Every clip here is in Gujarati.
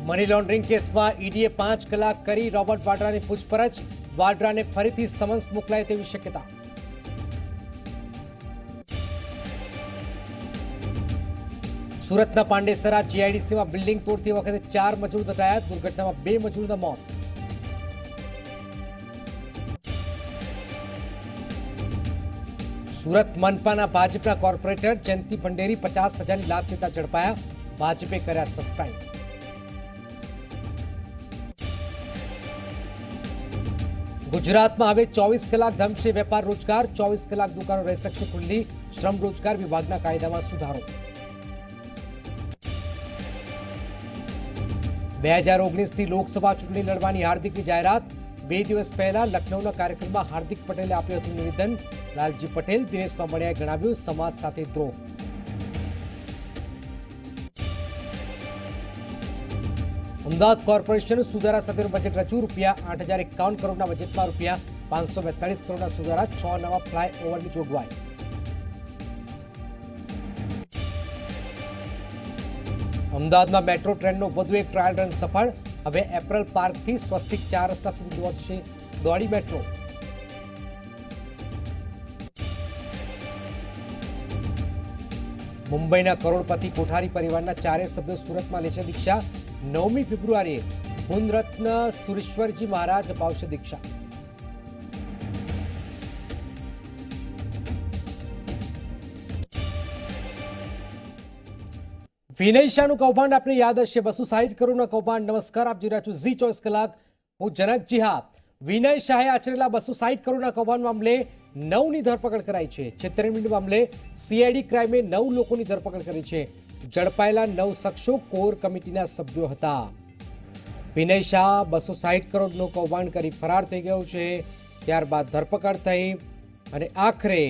મની લોન્ડરિંગ કેસમાં ઈડીએ 5 કલાક કરી રોબર્ટ વાડ્રાની પૂછપરછ. વાડ્રાને ફરીથી સમન્સ મોકલાય તેવી શક્યતા. સુરતના પાંડેસરા જીઆઈડીસીમાં બિલ્ડિંગ તોડતી વખતે 4 મજૂર દટાયા. દુર્ઘટનામાં 2 મજૂરના મોત. સુરત મનપાના ભાજપના કોર્પોરેટર જયંતિ ભંડેરી 50,000ની લાંચ લેતા ઝડપાયા. ભાજપે કર્યા સસ્પેન્ડ. ગુજરાતમાં હવે 24 કલાક ધમશે વેપાર રોજગાર. 24 કલાક દુકાનો રહી શકશે ખુલ્લી. શ્રમ રોજગાર વિભાગના કાયદામાં સુધારો. 2019થી લોકસભા ચૂંટણી લડવાની હાર્દિકની જાહેરાત. 2 દિવસ પહેલા લખનૌના કાર્યક્રમમાં હાર્દિક પટેલે આપ્યું હતું નિવેદન. લાલજી પટેલ દિનેશ બામણિયાએ ગણાવ્યું સમાજ સાથે દ્રોહ. અમદાવાદ કોર્પોરેશન સુધારા સાથેનું બજેટ રજૂ. ₹8,051 કરોડના બજેટમાં ₹542 કરોડના સુધારા. 6 નવા ફ્લાયઓવરની જોગવાઈ. અમદાવાદમાં મેટ્રો ટ્રેનનો વધુ એક ટ્રાયલ રન સફળ. હવે એપરલ પાર્કથી સ્વસ્તિક 4 રસ્તા સુધી દોડી મેટ્રો. મુંબઈના કરોડપતિ કોઠારી પરિવારના 4 સભ્યો સુરતમાં લેશે દીક્ષા. 9મી ફેબ્રુઆરીએ મુનરત્ન સુરેશ્વરજી મહારાજ અપાવશે દીક્ષા. વિનય શાહનું કૌભાંડ આપને યાદ હશે. 260 કરોડના કૌભાંડ. નમસ્કાર, આપ જોઈ રહ્યા છો ઝી 24 કલાક. હું જનકજી. હા, વિનય શાહે આચરેલા 260 કરોડના કૌભાંડ મામલે 9ની ધરપકડ કરાઈ છે. છેતરપિંડી મામલે સીઆઈડી ક્રાઇમે 9 લોકોની ધરપકડ કરી છે. ઝડપાયેલા 9 શખ્સો કોર કમિટીના સભ્યો હતા. વિનય શાહ 260 કરોડનું કૌભાંડ કરી ફરાર થઈ ગયો છે. ત્યારબાદ ધરપકડ થઈ અને આખરે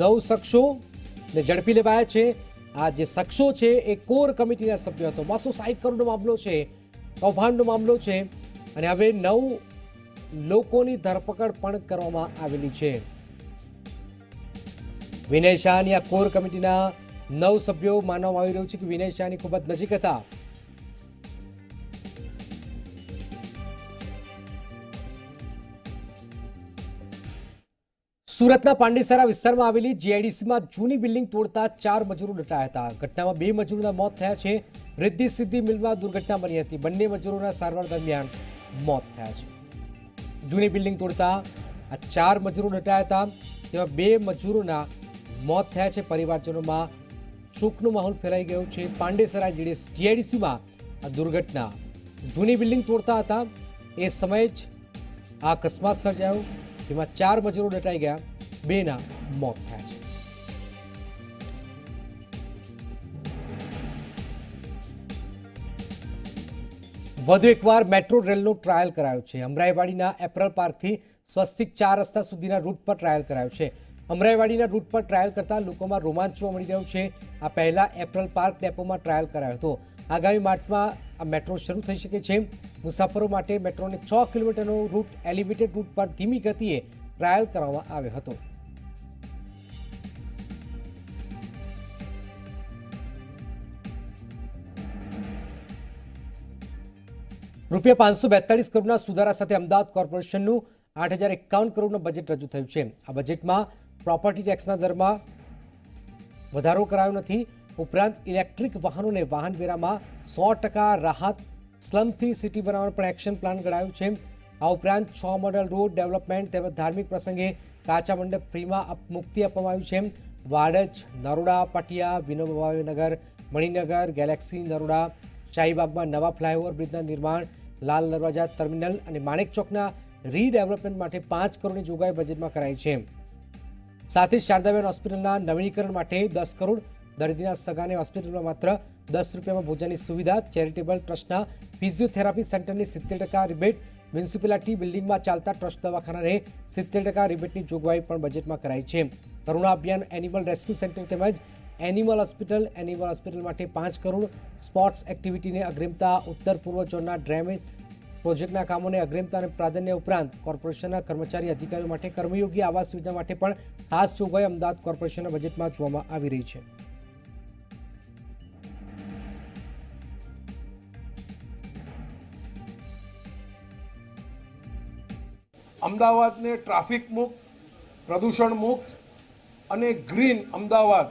9 શખ્સો ને ઝડપી લેવાયા છે. આ જે શખ્સો છે એ કોર કમિટીના સભ્યો હતો. 260 કરોડનો મામલો છે, કૌભાંડનો મામલો છે અને હવે 9 લોકોની ધરપકડ પણ કરવામાં આવેલી છે. વિનય શાહની આ કોર કમિટીના 9 સભ્યો માનવામાં આવી રહ્યું છે કે વિનય શાહની ખૂબ જ નજીક હતા. સુરતના પાંડેસરા વિસ્તારમાં આવેલી જીઆઈડીસીમાં જૂની બિલ્ડિંગ તોડતા 4 મજૂરો દટાયા હતા. ઘટનામાં 2 મજૂરોના મોત થયા છે. રિદ્ધિ સિદ્ધિ મિલમાં દુર્ઘટના બની હતી. બંને મજૂરોના સારવાર દરમિયાન મોત થયા છે. જૂની બિલ્ડિંગ તોડતા આ 4 મજૂરો દટાયા હતા. તેમાં 2 મજૂરોના મોત થયા છે. પરિવારજનોમાં શોકનો માહોલ ફેલાઈ ગયો છે. પાંડેસરા જીઆઈડીસીમાં આ દુર્ઘટના. જૂની બિલ્ડિંગ તોડતા હતા એ સમયે જ આ અકસ્માત સર્જાયો. જેમાં 4 મજૂરો દટાઈ ગયા, 2ના મોત થયા છે. વધુ એકવાર મેટ્રો રેલનો ટ્રાયલ કરાયો છે. અમરાઈવાડીના એપરલ પાર્કથી સ્વસ્તિક 4 રસ્તા સુધીના રૂટ પર ટ્રાયલ કરાયો છે. અમરાઈવાડીના રૂટ પર ટ્રાયલ કરતા લોકોમાં રોમાંચ જોવા મળી રહ્યો છે. આ પહેલા એપરલ પાર્ક ડેપોમાં ટ્રાયલ કરાયો હતો. આગામી માર્ચમાં આ મેટ્રો શરૂ થઈ શકે છે. મુસાફરો માટે મેટ્રોને 6 કિલોમીટરનો રૂટ એલિવેટેડ રૂટ પર ધીમી ગતિએ ટ્રાયલ કરવામાં આવ્યો હતો. ₹542 કરોડના સુધારા સાથે અમદાવાદ કોર્પોરેશનનું 8,051 કરોડનું બજેટ રજૂ થયું છે. આ બજેટમાં પ્રોપર્ટી ટેક્સના દરમાં વધારો કરાયો નથી. ઉપરાંત ઇલેક્ટ્રિક વાહનોને વાહન વેરામાં 100% રાહત. સ્લમથી સિટી બનાવવાનો પણ એક્શન પ્લાન ઘડાયો છે. આ ઉપરાંત 6 મોડલ રોડ ડેવલપમેન્ટ તેમજ ધાર્મિક પ્રસંગે કાચા મંડપ ફ્રીમાં મુક્તિ આપવામાં આવ્યું છે. વાડજ, નરોડા, પાટિયા, વિનોબાનગર, મણિનગર, ગેલેક્સી, નરોડા, શાહીબાગમાં નવા ફ્લાયઓવર બ્રિજના નિર્માણ, લાલ દરવાજા ટર્મિનલ અને માણેક ચોકના રીડેવલપમેન્ટ માટે 5 કરોડની જોગવાઈ બજેટમાં કરાઈ છે. સાથે જ શારદાબેન હોસ્પિટલના નવીનીકરણ માટે 10 કરોડ. દર્દીના સગાને હોસ્પિટલમાં માત્ર ₹10 ભોજનની સુવિધા. ચેરિટેબલ ટ્રસ્ટના ફિઝિયોથેરાપી સેન્ટરની 70% રિબેટ. મ્યુનિસિપાલિટી બિલ્ડિંગમાં ચાલતા ટ્રસ્ટ દવાખાનાને 70% રિબેટની જોગવાઈ પણ બજેટમાં કરાઈ છે. કરુણા અભિયાન, એનિમલ રેસ્ક્યુ સેન્ટર તેમજ એનિમલ હોસ્પિટલ માટે 5 કરોડ. સ્પોર્ટ્સ એક્ટિવિટીને અગ્રિમતા. ઉત્તર પૂર્વ ઝોનના ડ્રેમેજ પ્રોજેક્ટના કામોને અગ્રિમતા અને પ્રાધાન્ય ઉપરાંત કોર્પોરેશનના કર્મચારી અધિકારીઓ માટે કર્મયોગી આવાસ યોજના માટે પણ ખાસ જોગવાઈ અમદાવાદ કોર્પોરેશનના બજેટમાં જોવામાં આવી રહી છે. અમદાવાદને ટ્રાફિક મુક્ત, પ્રદૂષણ મુક્ત અને ગ્રીન અમદાવાદ,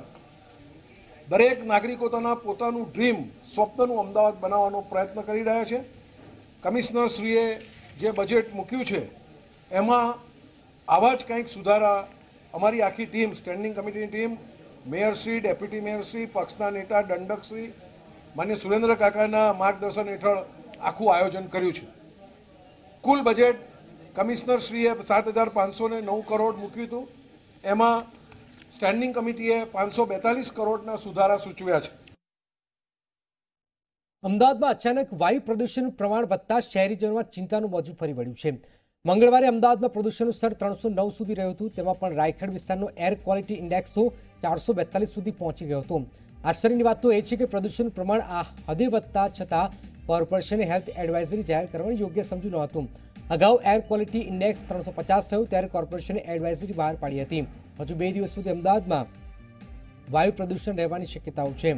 દરેક નાગરિકો પોતાનું ડ્રીમ, સ્વપ્નનું અમદાવાદ બનાવવાનો પ્રયત્ન કરી રહ્યા છે. કમિશનરશ્રીએ જે બજેટ મૂક્યું છે એમાં આવા જ કંઈક સુધારા અમારી આખી ટીમ, સ્ટેન્ડિંગ કમિટીની ટીમ, મેયરશ્રી, ડેપ્યુટી મેયરશ્રી, પક્ષના નેતા, દંડકશ્રી, માન્ય સુરેન્દ્ર કાકાના માર્ગદર્શન હેઠળ આખું આયોજન કર્યું છે. કુલ બજેટ કમિશનરશ્રીએ 7,509 કરોડ મૂક્યું હતું. એમાં સ્ટેન્ડિંગ કમિટીએ 542 કરોડના સુધારા સૂચવ્યા છે. અમદાવાદમાં અચાનક વાયુ પ્રદૂષણનું પ્રમાણ વધતા શહેરીજનોમાં ચિંતાનું મોજું ફરી વળ્યું છે. મંગળવારે અમદાવાદમાં પ્રદૂષણનું સ્તર 309 સુધી રહ્યું હતું. તેમાં પણ રાયખડ વિસ્તારનો એર ક્વોલિટી ઇન્ડેક્સ તો 442 સુધી પહોંચી ગયો હતો. આશ્ચર્યની વાત તો એ છે કે પ્રદૂષણનું પ્રમાણ આ હદે વધતા છતાં કોર્પોરેશને હેલ્થ એડવાઇઝરી જાહેર કરવાનું યોગ્ય સમજ્યું ન હતું. અગાઉ એર ક્વોલિટી ઇન્ડેક્સ 350 થયું ત્યારે કોર્પોરેશને એડવાઇઝરી બહાર પાડી હતી. હજુ 2 દિવસ સુધી અમદાવાદમાં વાયુ પ્રદૂષણ રહેવાની શક્યતાઓ છે.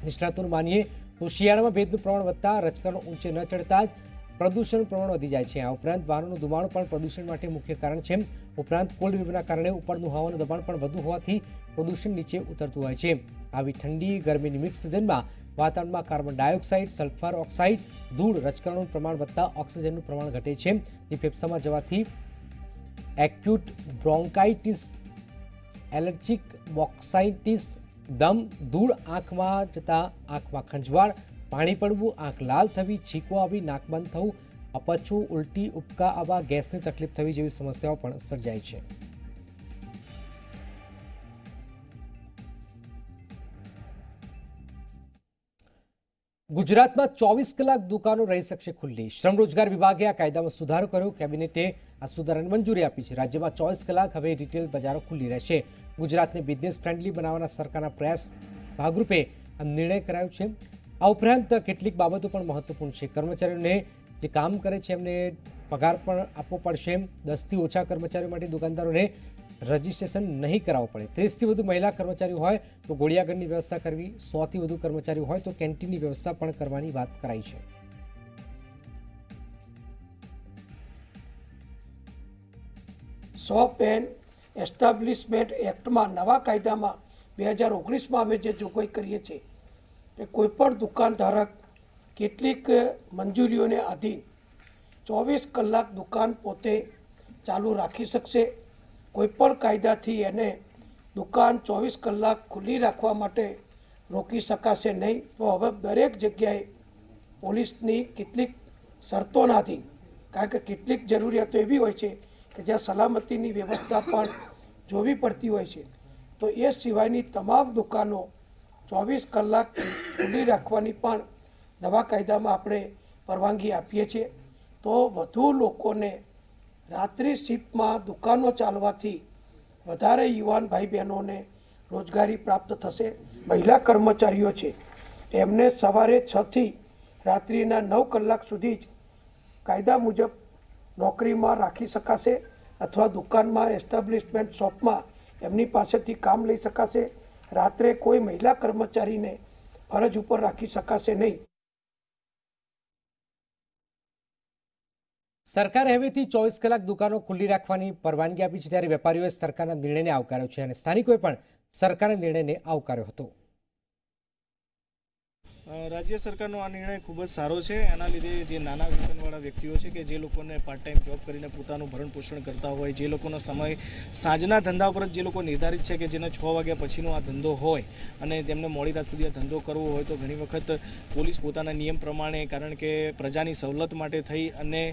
નિષ્ણાતોનું માનીએ તો શિયાળામાં ભેજનું પ્રમાણ વધતા રજકણો ઊંચે ન ચડતા જ પ્રદૂષણનું પ્રમાણ વધી જાય છે. આ ઉપરાંત વાહનોનું ધુમાડો પણ પ્રદૂષણ માટે મુખ્ય કારણ છે. ઉપરાંત કોલ્ડ વેવના કારણે ઉપરનું હવાનું દબાણ પણ વધુ હોવાથી પ્રદૂષણ નીચે ઉતરતું હોય છે. આવી ઠંડી ગરમીની મિક્સ સિઝનમાં વાતાવરણમાં કાર્બન ડાયોક્સાઇડ, સલ્ફર ઓક્સાઇડ, ધૂળ, રજકણોનું પ્રમાણ વધતા ઓક્સિજનનું પ્રમાણ ઘટે છે. જે ફેફસામાં જવાથી એક્યુટ બ્રોન્કાઇટિસ, એલર્જીક બોક્સાઇટિસ, દમ, ધૂળ આંખમાં જતા આંખમાં ખંજવાળ, પાણી પડવું, આંખ લાલ થવી, છીંકો આવી, નાક બંધ થવું, અપચવું, ઉલટી, ઉબકા આવવા, ગેસની તકલીફ થવી જેવી સમસ્યાઓ પણ સર્જાય છે. ગુજરાતમાં 24 કલાક દુકાનો રહી શકશે ખુલ્લી. શ્રમ રોજગાર વિભાગે આ કાયદામાં સુધારો કર્યો. કેબિનેટે આ સુધારાને મંજૂરી આપી છે. રાજ્યમાં 24 કલાક હવે રિટેલ બજારો ખુલ્લી રહેશે. ગુજરાતને બિઝનેસ ફ્રેન્ડલી બનાવવાના સરકારના પ્રયાસ ભાગરૂપે આ નિર્ણય કરાયો છે. આ ઉપરાંત કેટલીક બાબતો પણ મહત્વપૂર્ણ છે. કર્મચારીઓને જે કામ કરે છે એમને પગાર પણ આપવો પડશે. 10થી ઓછા કર્મચારીઓ માટે દુકાનદારોને રજીસ્ટ્રેશન નહીં કરાવવું પડે. 30થી વધુ મહિલા કર્મચારીઓ હોય તો ગોળિયાગરની વ્યવસ્થા કરવી. 100થી વધુ કર્મચારીઓ હોય તો કેન્ટીનની વ્યવસ્થા પણ કરવાની વાત કરાઈ છે. શોપ એન્ડ એસ્ટાબ્લિશમેન્ટ એક્ટમાં નવા કાયદામાં 2019માં અમે જે જોગવાઈ કરીએ છીએ કે કોઈપણ દુકાનધારક કેટલીક મંજૂરીઓને આધીન 24 કલાક દુકાન પોતે ચાલુ રાખી શકશે. કોઈપણ કાયદાથી એને દુકાન 24 કલાક ખુલ્લી રાખવા માટે રોકી શકાશે નહીં. તો હવે દરેક જગ્યાએ પોલીસની કેટલીક શરતોના આધીન, કારણ કે કેટલીક જરૂરિયાતો એવી હોય છે કે જ્યાં સલામતીની વ્યવસ્થા પણ જોવી પડતી હોય છે, તો એ સિવાયની તમામ દુકાનો 24 કલાક ખુલ્લી રાખવાની પણ નવા કાયદામાં આપણે પરવાનગી આપીએ છીએ. તો વધુ લોકોને રાત્રિ શિફ્ટમાં દુકાનો ચાલવાથી વધારે યુવાન ભાઈ બહેનોને રોજગારી પ્રાપ્ત થશે. મહિલા કર્મચારીઓ છે એમને સવારે 6થી રાત્રિના 9 કલાક સુધી જ કાયદા મુજબ નોકરીમાં રાખી શકાશે અથવા દુકાનમાં એસ્ટાબ્લિશમેન્ટ શોપમાં એમની પાસેથી કામ લઈ શકાશે. રાત્રે કોઈ મહિલા કર્મચારીને ફરજ ઉપર રાખી શકાશે નહીં. સરકારે હવેથી 24 કલાક દુકાનો ખુલ્લી રાખવાની પરવાનગી આપી છે. ત્યારે વેપારીઓએ સરકારના નિર્ણયને આવકાર્યો છે અને સ્થાનિકોએ પણ સરકારના નિર્ણયને આવકાર્યો હતો. રાજ્ય સરકારનો આ નિર્ણય ખૂબ જ સારો છે. એના લીધે જે નાના વેતનવાળા વ્યક્તિઓ છે કે જે લોકોને પાર્ટ ટાઈમ જોબ કરીને પોતાનું ભરણ પોષણ કરતા હોય, જે લોકોનો સમય સાંજના ધંધા ઉપર જે લોકો નિર્ધારિત છે કે જેને 6 વાગ્યા પછીનો આ ધંધો હોય અને તેમને મોડી રાત સુધી આ ધંધો કરવો હોય તો ઘણી વખત પોલીસ પોતાના નિયમ પ્રમાણે, કારણ કે પ્રજાની સવલત માટે થઈ અને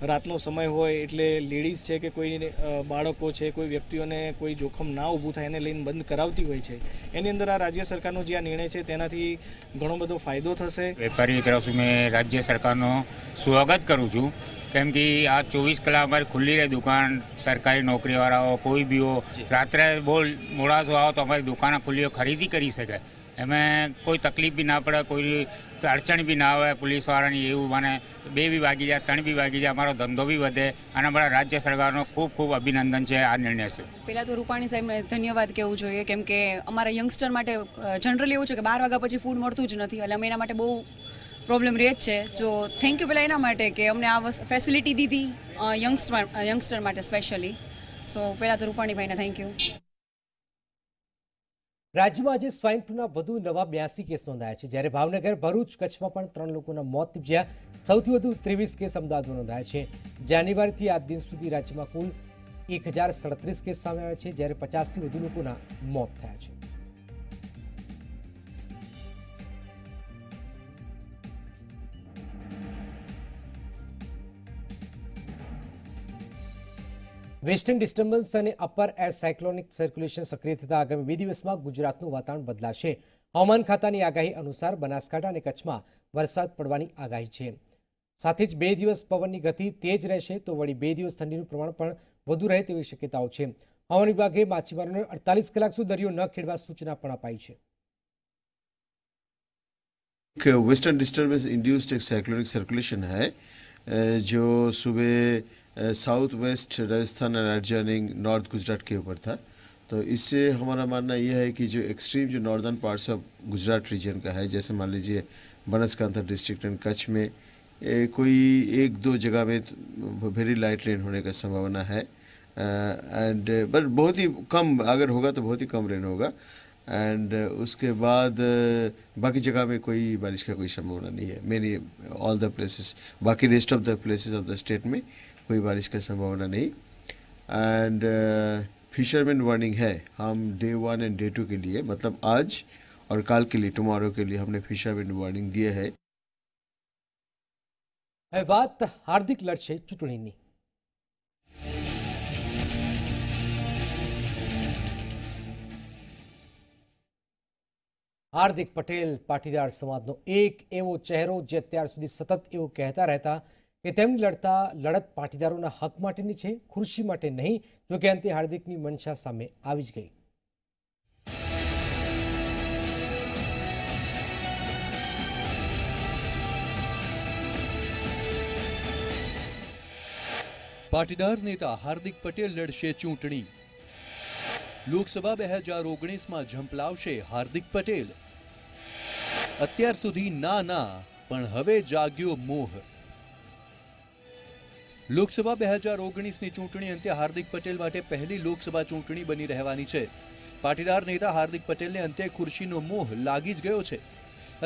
રાતનો સમય હોય એટલે લેડીઝ છે કે કોઈ બાળકો છે, કોઈ વ્યક્તિઓને કોઈ જોખમ ના ઊભું થાય એને લઈને બંધ કરાવતી હોય છે. એની અંદર આ રાજ્ય સરકારનો જે આ નિર્ણય છે તેનાથી ઘણો બધો ફાયદો થશે. વેપારીઓ તરફથી મેં રાજ્ય સરકારનો સ્વાગત કરું છું, કેમ કે આ 24 કલાક અમારી ખુલ્લી રહે દુકાન. સરકારી નોકરીવાળાઓ કોઈ બી હો, રાત્રે બહુ મોડાસો આવો તો અમારી દુકાન ખુલ્લી ખરીદી કરી શકે. એમાં કોઈ તકલીફ બી ના પડે, કોઈ અડચણ બી ના આવે પોલીસવાળાની. એવું મને 2 બી વાગી જાય, 3 બી વાગી જાય, અમારો ધંધો બી વધે. અને અમારા રાજ્ય સરકારનો ખૂબ ખૂબ અભિનંદન છે આ નિર્ણય છે. પહેલાં તો રૂપાણી સાહેબને ધન્યવાદ કહેવું જોઈએ, કેમ કે અમારા યંગસ્ટર માટે જનરલી એવું છે કે 12 વાગ્યા પછી ફૂડ મળતું જ નથી, એટલે અમે એના માટે બહુ પ્રોબ્લેમ રહે જ છે. જો થેન્ક યુ પહેલાં એના માટે કે અમને આ ફેસિલિટી દીધી યંગસ્ટર માટે સ્પેશિયલી. સો પહેલાં તો રૂપાણીભાઈને થેન્ક યુ. રાજ્યમાં આજે સ્વાઇન ફ્લૂના વધુ નવા 82 કેસ નોંધાયા છે, જ્યારે ભાવનગર, ભરૂચ, કચ્છમાં પણ 3 લોકોના મોત નીપજ્યા. સૌથી વધુ 23 કેસ અમદાવાદમાં નોંધાયા છે. જાન્યુઆરીથી આજ દિન સુધી રાજ્યમાં કુલ 1037 કેસ સામે આવ્યા છે, જ્યારે 50થી વધુ લોકોના મોત થયા છે. વેસ્ટર્ન ડિસ્ટર્બન્સ અને અપર એર સાયક્લોનિક સર્ક્યુલેશન સક્રિય થતા આગામી 2 દિવસમાં ગુજરાતનું વાતાવરણ બદલાશે. હવામાન ખાતાની આગાહી અનુસાર બનાસકાંઠા અને કચ્છમાં વરસાદ પડવાની આગાહી છે. સાથે જ 2 દિવસ પવનની ગતિ તેજ રહેશે, તો વળી 2 દિવસ ઠંડીનું પ્રમાણ પણ વધુ રહે તેવી શક્યતાઓ છે. હવામાન વિભાગે માછીમારોને 48 કલાક સુધી દરિયો ન ખેડવા સૂચના પણ અપાઈ છે. वेस्टर्न डिस्टर्बेंस इंड्यूस्ड एक साइक्लोनिक सर्कुलेशन है जो सुबह साउथ वेस्ट राजस्थान और एडजॉइनिंग नॉर्थ गुजरात के ऊपर था. तो इससे हमारा मानना यह है कि जो एक्सट्रीम जो northern parts of Gujarat region का है, जैसे मान लीजिए बनासकांठा डिस्ट्रिक्ट एंड कच्छ में कोई 1-2 जगह में वेरी लाइट रेन होने का संभावना है. एंड बट बहुत ही कम, अगर होगा तो बहुत ही कम रेन होगा. एंड उसके बाद बाकी जगह में कोई बारिश का कोई संभावना नहीं है. मेरी ऑल द प्लेसेस, बाकी rest of the places of the state में कोई बारिश का संभावना नहीं. एंड फिशरमैन वार्निंग है हम डे 1 एंड डे 2 के लिए, मतलब आज और कल के लिए, टुमारो के लिए हमने फिशरमैन वार्निंग दिए है. હવે વાત હાર્દિક લડશે ચૂંટણીની. હાર્દિક પટેલ પાટીદાર સમાજનો એક એવો ચહેરો જે અત્યાર સુધી સતત એવું કહેતા રહેતા કે તેમની લડત પાટીદારોના હક માટેની છે, ખુરશી માટે નહીં. જો કે અંતે હાર્દિકની મનસા સામે આવી જ ગઈ. પાટીદાર નેતા હાર્દિક પટેલ લડશે ચૂંટણી. લોકસભા 2019માં ઝંપલાવશે હાર્દિક પટેલ. અત્યાર સુધી ના પણ હવે જાગ્યો મોહ. લોકસભા 2019ની ચૂંટણી અંતે હાર્દિક પટેલ માટે પહેલી લોકસભા ચૂંટણી બની રહેવાની છે. પાટીદાર નેતા હાર્દિક પટેલને અંતે ખુરશીનો મોહ લાગી જ ગયો છે.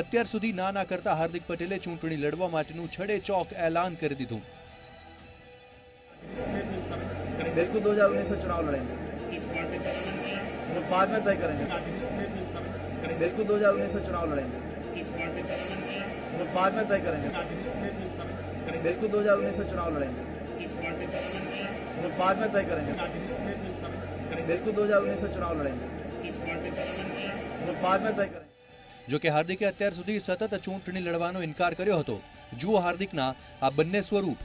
અત્યાર સુધી ના કરતા હાર્દિક પટેલે ચૂંટણી લડવા માટેનું છડે ચોક એલાન કરી દીધું. बिल्कुल 2019 में चुनाव लड़ेंगे, तो 5 में तय करेंगे. बिल्कुल 2019 में चुनाव लड़ेंगे, तो 5 में तय करेंगे. बिल्कुल 2019 में चुनाव लड़ेंगे, तो 5 में तय करेंगे. बिल्कुल 2019 में चुनाव लड़ेंगे, तो 5 में तय करेंगे. જો કે હાર્દિકે અત્યાર સુધી સતત ચૂંટણી લડવાનો ઇનકાર કર્યો હતો. જુઓ હાર્દિકના આ બંને સ્વરૂપ.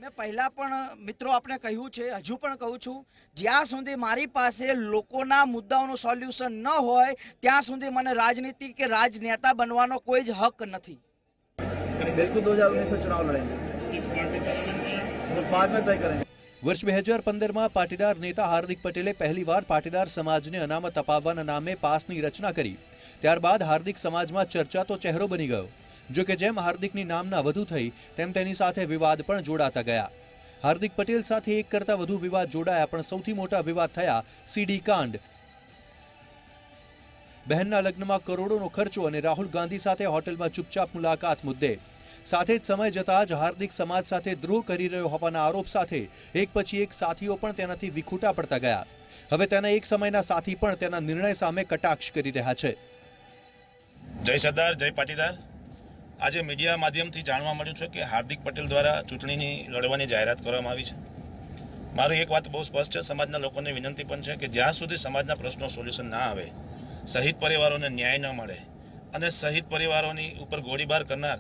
મેં પહેલાં પણ મિત્રો આપણે કહ્યું છે, હજુ પણ કહું છું, જ્યાં સુધી મારી પાસે લોકોના મુદ્દાઓનું સોલ્યુશન ન હોય ત્યાં સુધી મને રાજનીતિ કે રાજનેતા બનવાનો કોઈ જ હક નથી. बिल्कुल 2019 में चुनाव लड़ेंगे, तो 5 में तय करेंगे. વર્ષ 2015માં પાટીદાર નેતા હાર્દિક પટેલે પહેલીવાર પાટીદાર સમાજને અનામત અપાવવાના નામે પાસની રચના કરી. ત્યારબાદ હાર્દિક સમાજમાં ચર્ચાતો ચહેરો બની ગયો. જો કે જેમ હાર્દિકની નામના વધુ થઈ તેમ તેની સાથે વિવાદ પણ જોડાતા ગયા. હાર્દિક પટેલ સાથે એક કરતા વધુ વિવાદ જોડાયા, પણ સૌથી મોટા વિવાદ થયા સીડી કાંડ. બહેનના લગ્નમાં કરોડોનો ખર્ચો અને રાહુલ ગાંધી સાથે હોટેલમાં ચૂપચાપ મુલાકાત મુદ્દે. સાથે જ સમય જતાં જ હાર્દિક સમાજ સાથે દ્રોહ કરી રહ્યો હોવાના આરોપ સાથે એક પછી એક સાથીઓ પણ તેનાથી વિખૂટા પડતા ગયા. હવે તેના એક સમયના સાથી પણ તેના નિર્ણય સામે કટાક્ષ કરી રહ્યા છે. જય સરદાર, જય પાટીદાર. આજે મીડિયા માધ્યમથી જાણવા મળ્યું છે કે હાર્દિક પટેલ દ્વારા ચૂંટણીની લડવાની જાહેરાત કરવામાં આવી છે. મારી એક વાત બહુ સ્પષ્ટ છે, સમાજના લોકોને વિનંતી પણ છે કે જ્યાં સુધી સમાજના પ્રશ્નો સોલ્યુશન ના આવે, શહીદ પરિવારોને ન્યાય ન મળે અને શહીદ પરિવારોની ઉપર ગોળીબાર કરનાર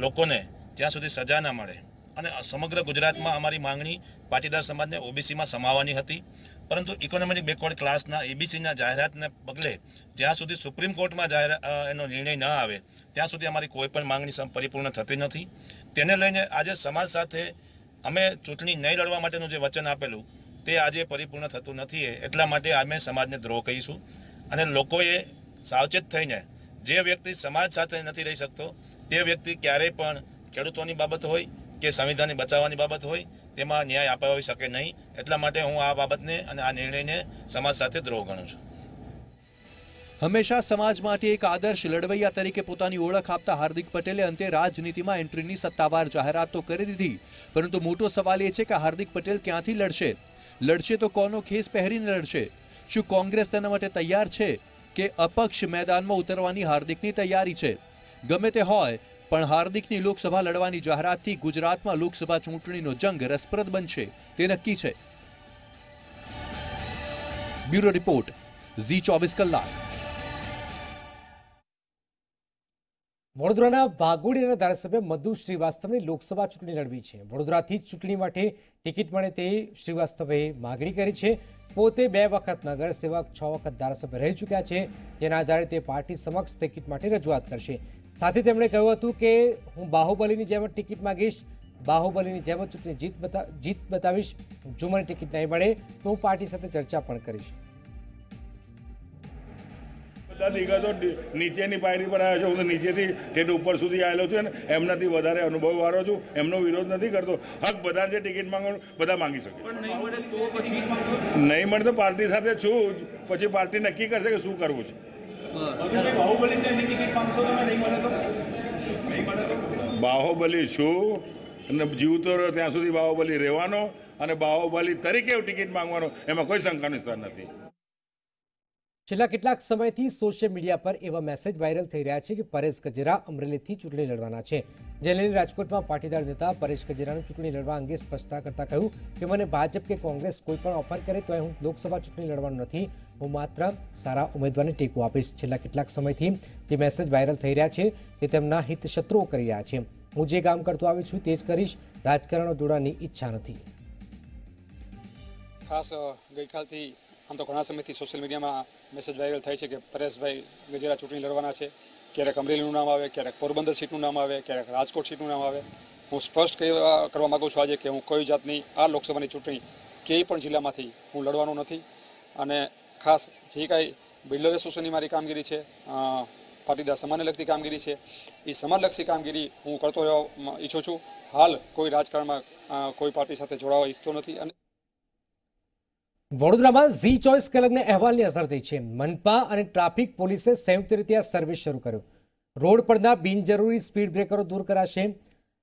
લોકોને જ્યાં સુધી સજા ના મળે, અને સમગ્ર ગુજરાતમાં અમારી માંગણી પાટીદાર સમાજને ઓબીસીમાં સમાવવાની હતી, પરંતુ ઇકોનોમિક બેકવર્ડ ક્લાસના એબીસીના જાહેરાતને પગલે જ્યાં સુધી સુપ્રીમ કોર્ટમાં એનો નિર્ણય ન આવે ત્યાં સુધી અમારી કોઈ પણ માંગણી પરિપૂર્ણ થતી નથી. તેને લઈને આજે સમાજ સાથે અમે ચૂંટણી નહીં લડવા માટેનું જે વચન આપેલું તે આજે પરિપૂર્ણ થતું નથી. એટલા માટે અમે સમાજને દ્રોહ કહીશું અને લોકોએ સાવચેત થઈને, જે વ્યક્તિ સમાજ સાથે નથી રહી શકતો તે વ્યક્તિ ક્યારેય પણ ખેડૂતોની બાબત હોય કે સંવિધાનને બચાવવાની બાબત હોય તેમાં ન્યાય અપાવી શકે નહીં. એટલા માટે હું આ બાબતને અને આ નિર્ણયને સમાજ સાથે દ્રોહ ગણું છું. હંમેશા સમાજ માટે એક આદર્શ લડવૈયા તરીકે પોતાની ઓળખ આપતા હાર્દિક પટેલે અંતે રાજનીતિમાં એન્ટ્રીની સત્તાવાર જાહેરાત તો કરી દીધી, પરંતુ મોટો સવાલ એ છે કે હાર્દિક પટેલ ક્યાંથી લડશે તો કોનો ખેસ પહેરીને લડશે? શું કોંગ્રેસ તેના માટે તૈયાર છે કે અપક્ષ મેદાનમાં ઉતરવાની હાર્દિકની તૈયારી છે? ગમે તે હોય, પણ હાર્દિકની લોકસભા લડવાની જાહેરાતથી ગુજરાતમાં લોકસભા ચૂંટણીનો જંગ રસપ્રદ બનશે તે નક્કી છે. બ્યુરો રિપોર્ટ, ઝી24 કલાક. વડોદરાના વાઘોડિયાના ધારાસભ્ય મધુ શ્રીવાસ્તવની લોકસભા ચૂંટણી લડવી છે. વડોદરાથી જ ચૂંટણી માટે ટિકિટ મળે તે શ્રીવાસ્તવે માગણી કરી છે. પોતે 2 વખત નગરસેવક, 6 વખત ધારાસભ્ય રહી ચૂક્યા છે. જેના આધારે તે પાર્ટી સમક્ષ ટિકિટ માટે રજૂઆત કરશે. સાથે તેમણે કહ્યું હતું કે હું બાહુબલીની જેમ જ ટિકિટ માંગીશ, બાહુબલીની જેમ જ ચૂંટણી જીત બતાવીશ. જો મને ટિકિટ નહીં મળે તો હું પાર્ટી સાથે ચર્ચા પણ કરીશ. બધા દિગ્ગજો નીચેની પાયરી પર આવ્યા છે. હું તો નીચેથી ઠેઠ ઉપર સુધી આવેલો છું અને એમનાથી વધારે અનુભવવાળો છું. એમનો વિરોધ નથી કરતો. હક બધા જે ટિકિટ માંગવાનું બધા માંગી શકે. નહીં મળે તો પાર્ટી સાથે છું, પછી પાર્ટી નક્કી કરશે કે શું કરવું છે. બાહુબલી છું અને જીવતો રહ્યો ત્યાં સુધી બાહુબલી રહેવાનો અને બાહુબલી તરીકે ટિકિટ માંગવાનો, એમાં કોઈ શંકાનો સ્થાન નથી. છેલ્લા કેટલાક સમયથી સોશિયલ મીડિયા પર એવા મેસેજ વાયરલ થઈ રહ્યા છે કે પરેશ ગજેરા અમરેલીથી ચૂંટણી લડવાના છે. જે લઈને રાજકોટમાં પાટીદાર નેતા પરેશ ગજેરાનું ચૂંટણી લડવા અંગે સ્પષ્ટતા કરતા કહ્યું કે મને ભાજપ કે કોંગ્રેસ કોઈ પણ ઓફર કરે તો હું લોકસભા ચૂંટણી લડવાનું નથી. હું માત્ર સારા ઉમેદવારને ટેકો આપીશ. છેલ્લા કેટલાક સમયથી તે મેસેજ વાયરલ થઈ રહ્યા છે કે તેમના હિત શત્રુઓ કરી રહ્યા છે. હું જે કામ કરતો આવી છું તે જ કરીશ. રાજકારણ જોડાવાની ઈચ્છા નથી. ખાસ ગઈકાલથી આમ તો ઘણા સમયથી સોશિયલ મીડિયામાં મેસેજ વાયરલ થાય છે કે પરેશભાઈ ગજેરા ચૂંટણી લડવાના છે. ક્યારેક અમરેલીનું નામ આવે, ક્યારેક પોરબંદર સીટનું નામ આવે, ક્યારેક રાજકોટ સીટનું નામ આવે. હું સ્પષ્ટ કરવા માગું છું આજે કે હું કોઈ જાતની આ લોકસભાની ચૂંટણી ક્યાંય પણ જિલ્લામાંથી હું લડવાનો નથી. અને ખાસ જે કાંઈ બિલ્ડર એસોસિએશનની મારી કામગીરી છે, પાટીદાર સમાજને લગતી કામગીરી છે, એ સમાજલક્ષી કામગીરી હું કરતો રહેવા ઈચ્છું છું. હાલ કોઈ રાજકારણમાં કોઈ પાર્ટી સાથે જોડાવા ઈચ્છતો નથી. અને વડોદરામાં ઝી24 કલાકના અહેવાલની અસર થઈ છે. મનપા અને ટ્રાફિક પોલીસે સંયુક્ત રીતે આ સર્વે શરૂ કર્યો. રોડ પરના બિનજરૂરી સ્પીડ બ્રેકરો દૂર કરાશે.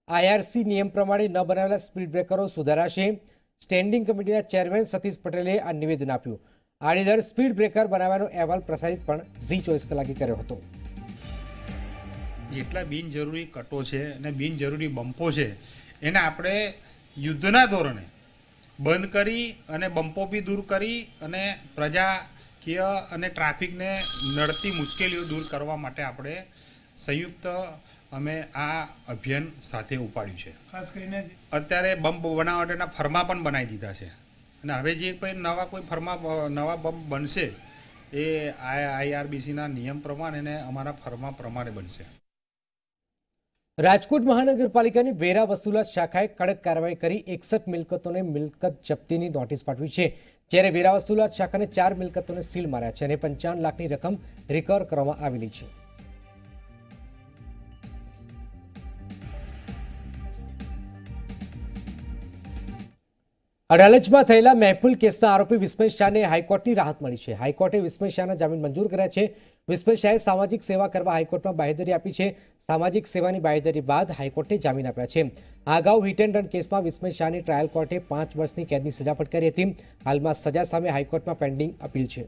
આઈઆરસી નિયમ પ્રમાણે ન બનાવેલા સ્પીડ બ્રેકરો સુધારાશે. સ્ટેન્ડિંગ કમિટીના ચેરમેન સતીશ પટેલે આ નિવેદન આપ્યું. આડેધડ સ્પીડ બ્રેકર બનાવવાનો અહેવાલ પ્રસારિત પણ ઝી24 કલાકે કર્યો હતો. જેટલા બિનજરૂરી કટો છે અને બિનજરૂરી બમ્પો છે એને આપણે યુદ્ધના ધોરણે બંધ કરી અને બમ્પો બી દૂર કરી અને પ્રજાકીય અને ટ્રાફિકને નડતી મુશ્કેલીઓ દૂર કરવા માટે આપણે સંયુક્ત અમે આ અભિયાન સાથે ઉપાડ્યું છે. ખાસ કરીને અત્યારે બમ્પ બનાવવા માટેના ફરમા પણ બનાવી દીધા છે અને હવે જે કોઈ નવા બમ્પ બનશે એ આઈઆરબીસીના નિયમ પ્રમાણે અને અમારા ફરમા પ્રમાણે બનશે. રાજકોટ મહાનગરપાલિકાની વેરા વસૂલાત શાખાએ કડક કાર્યવાહી કરી 61 મિલકતોને મિલકત જપ્તીની નોટિસ પાઠવી છે. જ્યારે વેરા વસૂલાત શાખાને 4 મિલકતોને સીલ માર્યા છે અને 55 લાખની રકમ રિકવર કરવામાં આવેલી છે. અડાલજમાં થયેલા મહેફુલ કેસના આરોપી વિસ્મય શાહને હાઈકોર્ટની રાહત મળી છે. હાઈકોર્ટે વિસ્મય શાહના જામીન મંજૂર કર્યા છે. વિસ્મય શાહે સામાજિક સેવા કરવા હાઈકોર્ટમાં બાંહેધરી આપી છે. સામાજિક સેવાની બાંહેધરી બાદ હાઈકોર્ટે જામીન આપ્યા છે. આ અગાઉ હિટ એન્ડ રન કેસમાં વિસ્મય શાહની ટ્રાયલ કોર્ટે 5 વર્ષની કેદની સજા ફટકારી હતી. હાલમાં સજા સામે હાઈકોર્ટમાં પેન્ડિંગ અપીલ છે.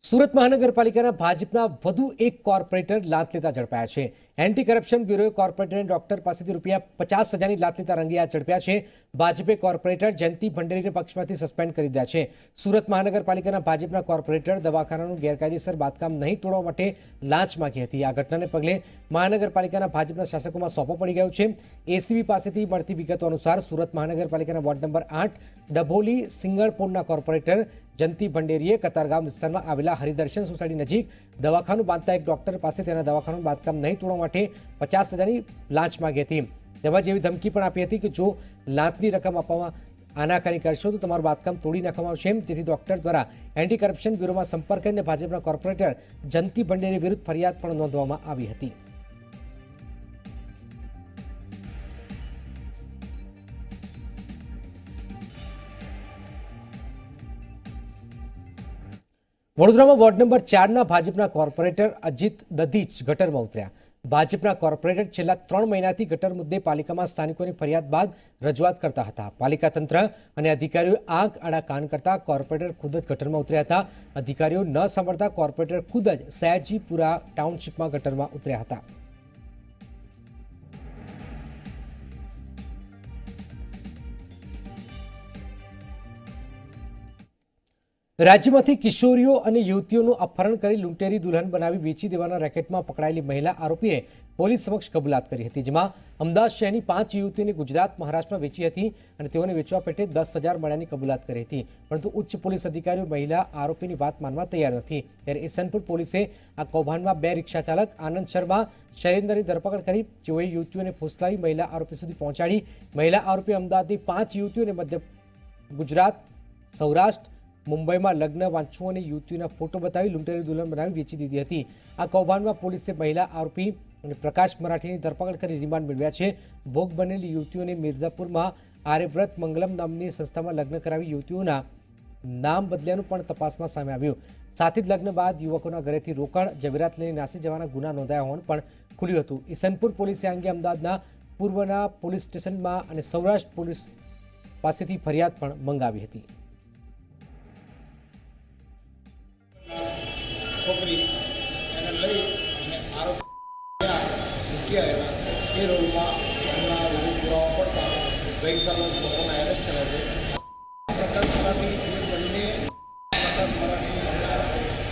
સુરત મહાનગરપાલિકાના ભાજપના વધુ એક કોર્પોરેટર લાંચ લેતા ઝડપાયા છે. એન્ટી કરપ્શન બ્યુરોએ કોર્પોરેટરને ડોક્ટર પાસેથી ₹50,000ની લાંચ લેતા રંગે હાથ ઝડપ્યા છે. ભાજપે કોર્પોરેટર જયંતિ ભંડેરીને પક્ષમાંથી સસ્પેન્ડ કરી દીધા છે. સુરત મહાનગરપાલિકાના ભાજપના કોર્પોરેટર દવાખાનાનું ગેરકાયદેસર બાંધકામ નહીં તોડવા માટે લાંચ માંગી હતી. આ ઘટનાને પગલે મહાનગરપાલિકાના ભાજપના શાસકોમાં સોંપો પડી ગયો છે. એસીબી પાસેથી મળતી વિગતો અનુસાર સુરત મહાનગરપાલિકાના વોર્ડ નંબર 8 ડભોલી સિંગળપોરના કોર્પોરેટર જયંતિ ભંડેરીએ કતારગામ વિસ્તારમાં આવેલા હરિદર્શન સોસાયટી નજીક દવાખાનું બાંધતા એક ડોક્ટર પાસે તેના દવાખાનું બાંધકામ નહીં તોડવા માટે 50,000ની લાંચ માંગી હતી. તેમજ એવી ધમકી પણ આપી હતી કે જો લાંચની રકમ આપવામાં આનાકાની કરશો તો તમારું બાંધકામ તોડી નાખવામાં આવશે, જેથી ડોક્ટર દ્વારા એન્ટી કરપ્શન બ્યુરોમાં સંપર્ક કરીને ભાજપના કોર્પોરેટર જંતી ભંડેરી વિરુદ્ધ ફરિયાદ પણ નોંધવામાં આવી હતી. વડોદરામાં વોર્ડ નંબર 4ના ભાજપના કોર્પોરેટર અજીત દધીચ ગટરમાં ઉતર્યા. ભાજપના કોર્પોરેટર છેલ્લા 3 મહિનાથી ગટર મુદ્દે પાલિકામાં સ્થાનિકોની ફરિયાદ બાદ રજૂઆત કરતા હતા. પાલિકા તંત્ર અને અધિકારીઓ આંખ આડા કાન કરતા કોર્પોરેટર ખુદ જ ગટરમાં ઉતર્યા હતા. અધિકારીઓ ન સાંભળતા કોર્પોરેટર ખુદ જ સયાજીપુરા ટાઉનશીપમાં ગટરમાં ઉતર્યા હતા. રાજ્યમાંથી કિશોરીઓ અને યુવતીઓનું અપહરણ કરી લૂંટેરી દુલ્હન બનાવી વેચી દેવાના રેકેટમાં પકડાયેલી મહિલા આરોપીએ પોલીસ સમક્ષ કબૂલાત કરી હતી, જેમાં અમદાવાદ શહેરની 5 યુવતીઓને ગુજરાત મહારાષ્ટ્રમાં વેચી હતી અને તેઓને વેચવા પેટે 10,000 મળ્યાની કબૂલાત કરી હતી. પરંતુ ઉચ્ચ પોલીસ અધિકારીઓ મહિલા આરોપીની વાત માનવા તૈયાર નથી. ત્યારે ઈસનપુર પોલીસે આ કૌભાંડમાં 2 રિક્ષા ચાલક આનંદ શર્મા શૈલેન્દ્રની ધરપકડ કરી, જેઓએ યુવતીઓને ફૂસલાવી મહિલા આરોપી સુધી પહોંચાડી. મહિલા આરોપી અમદાવાદની 5 યુવતીઓને મધ્ય ગુજરાત, સૌરાષ્ટ્ર, મુંબઈમાં લગ્ન વાંચું અને યુવતીઓના ફોટો બતાવી લૂંટેરી દુલ્હન બનાવી વેચી દીધી હતી. આ કૌભાંડમાં પોલીસે મહિલા આરોપી અને પ્રકાશ મરાઠીની ધરપકડ કરી રિમાન્ડ મેળવ્યા છે. ભોગ બનેલી યુવતીઓને મિર્ઝાપુરમાં આર્યવ્રત મંગલમ નામની સંસ્થામાં લગ્ન કરાવી યુવતીઓના નામ બદલ્યાનું પણ તપાસમાં સામે આવ્યું. સાથે જ લગ્ન બાદ યુવકોના ઘરેથી રોકડ જવેરાત લઈને નાસી જવાના ગુના નોંધાયા હોવાનું પણ ખુલ્યું હતું. ઈસનપુર પોલીસે અંગે અમદાવાદના પૂર્વના પોલીસ સ્ટેશનમાં અને સૌરાષ્ટ્ર પોલીસ પાસેથી ફરિયાદ પણ મંગાવી હતી. છોકરી એને લઈ અને આરોપી મૂક્યા એ રોલમાં એમના વિરુદ્ધ પુરાવા પડતા ગઈકાલે લોકોને એરેસ્ટ કર્યા છે. પ્રકાશમાંથી એ બંને પ્રકાશ મરાઠી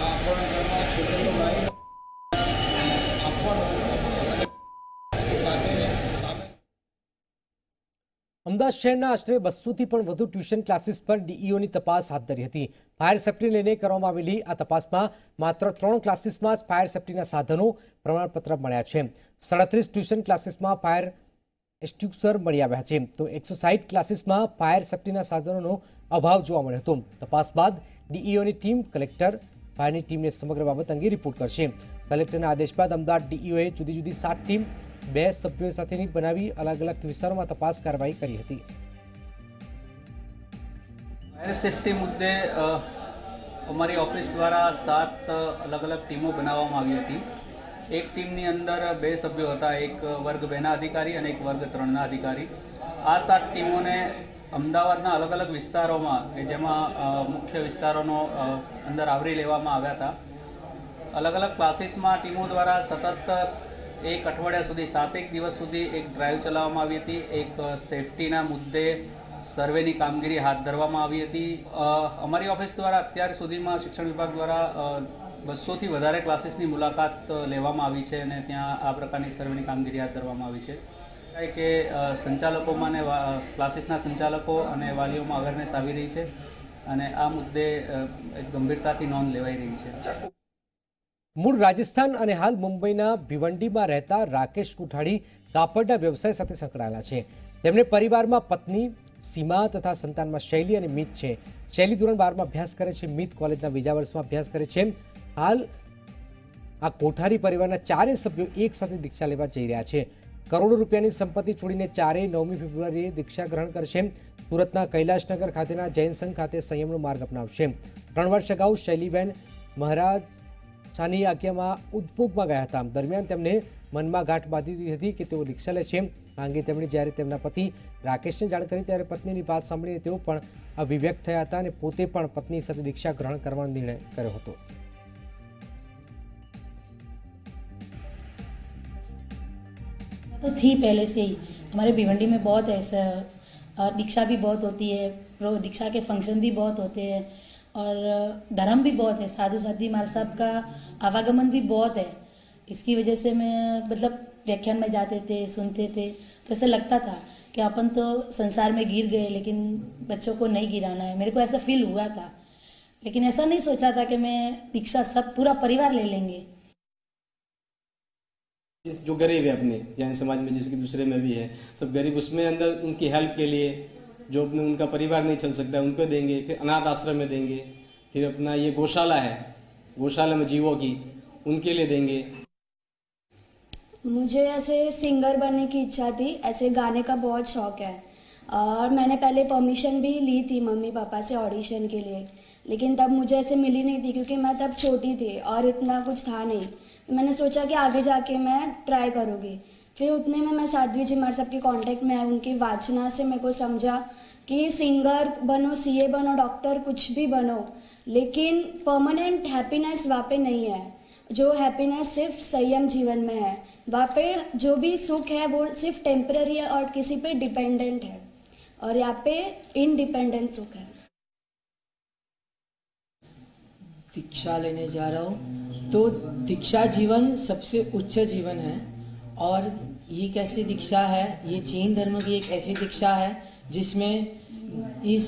અપહરણ કરવા છોકરીઓ લાવી આપવાનો સાથે અમદાવાદ શહેરના આશરે 200થી પણ વધુ ટ્યુશન ક્લાસીસ પર ડીઈઓની તપાસ હાથ ધરી હતી. ફાયર સેફ્ટીને લઈને કરવામાં આવેલી આ તપાસમાં માત્ર 3 ક્લાસીસમાં જ ફાયર સેફ્ટીના સાધનો પ્રમાણપત્ર મળ્યા છે. 37 ટ્યુશન ક્લાસીસમાં ફાયર એક્સટિંગ્યુશર મળી આવ્યા છે, તો 160 ક્લાસીસમાં ફાયર સેફ્ટીના સાધનોનો અભાવ જોવા મળ્યો હતો. તપાસ બાદ ડીઈઓની ટીમ કલેક્ટર ફાયરની ટીમને સમગ્ર બાબત અંગે રિપોર્ટ કરશે. કલેક્ટરના આદેશ બાદ અમદાવાદ ડીઈઓએ જુદી જુદી 7 ટીમ 2 સભ્યો સાથેની બનાવી અલગ અલગ વિસ્તારોમાં તપાસ કાર્યવાહી કરી હતી. ફાયર સેફ્ટી મુદ્દે અમારી ઓફિસ દ્વારા 7 અલગ અલગ ટીમો બનાવવામાં આવી હતી. એક ટીમની અંદર 2 સભ્યો હતા, એક વર્ગ 2ના અધિકારી અને એક વર્ગ 3ના અધિકારી. આ 7 ટીમોને અમદાવાદના અલગ અલગ વિસ્તારોમાં કે જેમાં મુખ્ય વિસ્તારોનો અંદર આવરી લેવામાં આવ્યા હતા. અલગ અલગ ક્લાસીસમાં ટીમો દ્વારા સતત 1 અઠવાડિયા સુધી 7 દિવસ સુધી એક ડ્રાઈવ ચલાવવામાં આવી હતી. એક સેફ્ટીના મુદ્દે સર્વેની કામગીરી હાથ ધરવામાં આવી હતી. અમારી ઓફિસ દ્વારા અત્યાર સુધીમાં શિક્ષણ વિભાગ દ્વારા 200થી વધારે ક્લાસીસની મુલાકાત લેવામાં આવી છે અને ત્યાં આ પ્રકારની સર્વેની કામગીરી હાથ ધરવામાં આવી છે. કે સંચાલકોમાં અને ક્લાસીસના સંચાલકો અને વાલીઓમાં અવેરનેસ આવી રહી છે અને આ મુદ્દે એક ગંભીરતાથી નોંધ લેવાઈ રહી છે. મૂળ રાજસ્થાન અને હાલ મુંબઈના ભિવંડીમાં રહેતા રાકેશ કુઠાડી કાપડના વ્યવસાય સાથે સંકળાયેલા છે. તેમને પરિવારમાં પત્ની સીમા તથા સંતાનમાં શૈલી અને મિત છે. શૈલી ધોરણ 12માં અભ્યાસ કરે છે, મિત કોલેજના બીજા વર્ષમાં અભ્યાસ કરે છે. હાલ આ કોઠારી પરિવારના 4 સભ્યો એક સાથે દીક્ષા લેવા જઈ રહ્યા છે. કરોડો રૂપિયાની સંપત્તિ છોડીને 9મી ફેબ્રુઆરીએ દીક્ષા ગ્રહણ કરશે. સુરતના કૈલાશનગર ખાતેના જૈન સંઘ ખાતે સંયમનો માર્ગ અપનાવશે. 3 વર્ષ અગાઉ શૈલીબેન મહારાજ સાની આજ્ઞામાં ઉદભોગમાં ગયા હતા. દરમિયાન તેમને મનમાં ગાંઠ બાંધી દીધી હતી કે તેઓ દીક્ષા લે છે. આ અંગે તેમણે જ્યારે તેમના પતિ રાકેશને જાણ કરી ત્યારે પત્નીની વાત સાંભળીને તેઓ પણ અભિવ્યક્ત થયા હતા અને પોતે પણ પત્ની સાથે દીક્ષા ગ્રહણ કરવાનો નિર્ણય કર્યો હતો. तो थी पहले से ही हमारे भिवंडी में बहुत ऐसा दीक्षा भी बहुत होती है, दीक्षा के फंक्शन भी बहुत होते हैं और धर्म भी बहुत है, साधु साधी महाराज साहब का आवागमन भी बहुत है. इसकी वजह से मैं मतलब व्याख्यान में जाते थे, सुनते थे, तो ऐसा लगता था कि अपन तो संसार में गिर गए लेकिन बच्चों को नहीं गिराना है. मेरे को ऐसा फील हुआ था, लेकिन ऐसा नहीं सोचा था कि मैं दीक्षा सब पूरा परिवार ले लेंगे. जो गरीब है अपने जैन समाज में, जिसके दूसरे में भी है, सब गरीब उसमें अंदर उनकी हेल्प के लिए जो अपने उनका परिवार नहीं चल सकता है उनको देंगे, फिर अनाथ आश्रम में देंगे, फिर अपना ये गौशाला है, गौशाला में जीवों की उनके लिए देंगे। मुझे ऐसे सिंगर बनने की इच्छा थी, ऐसे गाने का बहुत शौक है और मैंने पहले परमिशन भी ली थी मम्मी पापा से ऑडिशन के लिए, लेकिन तब मुझे ऐसे मिली नहीं थी क्योंकि मैं तब छोटी थी और इतना कुछ था नहीं। मैंने सोचा कि आगे जाके मैं ट्राई करूँगी। फिर उतने में मैं साध्वी जी हमारे सबके कांटेक्ट में आई, उनकी वाचना से मेरे को समझा कि सिंगर बनो, सीए बनो, डॉक्टर, कुछ भी बनो, लेकिन परमानेंट हैप्पीनेस वहाँ पे नहीं है। जो हैप्पीनेस सिर्फ संयम जीवन में है, वहाँ पे जो भी सुख है वो सिर्फ टेम्पररी है और किसी पे डिपेंडेंट है, और यहाँ पे इंडिपेंडेंट सुख है। दीक्षा लेने जा रहा हूँ तो दीक्षा जीवन सबसे उच्च जीवन है, और ये कैसी दीक्षा है, ये जैन धर्म की एक ऐसी दीक्षा है जिसमें इस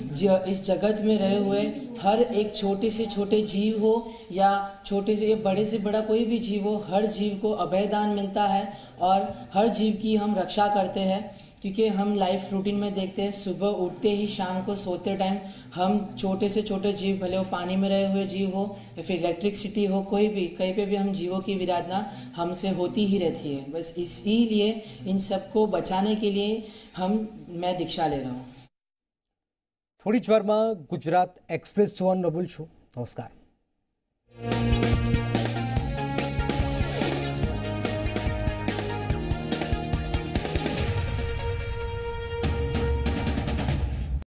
जगत में रहे हुए हर एक छोटे से छोटे जीव हो या छोटे से बड़े से बड़ा कोई भी जीव हो, हर जीव को अभयदान मिलता है और हर जीव की हम रक्षा करते हैं। क्योंकि हम लाइफ रूटीन में देखते हैं सुबह उठते ही शाम को सोते टाइम हम छोटे से छोटे जीव, भले वो पानी में रहे हुए जीव हो या फिर इलेक्ट्रिसिटी हो, कोई भी कहीं पे भी हम जीवों की विराधना हमसे होती ही रहती है। बस इसीलिए इन सबको बचाने के लिए मैं दीक्षा ले रहा हूँ। थोड़ी ज वाરમાં ગુજરાત એક્સપ્રેસ જોવાનું ન ભૂલશો। નમસ્કાર।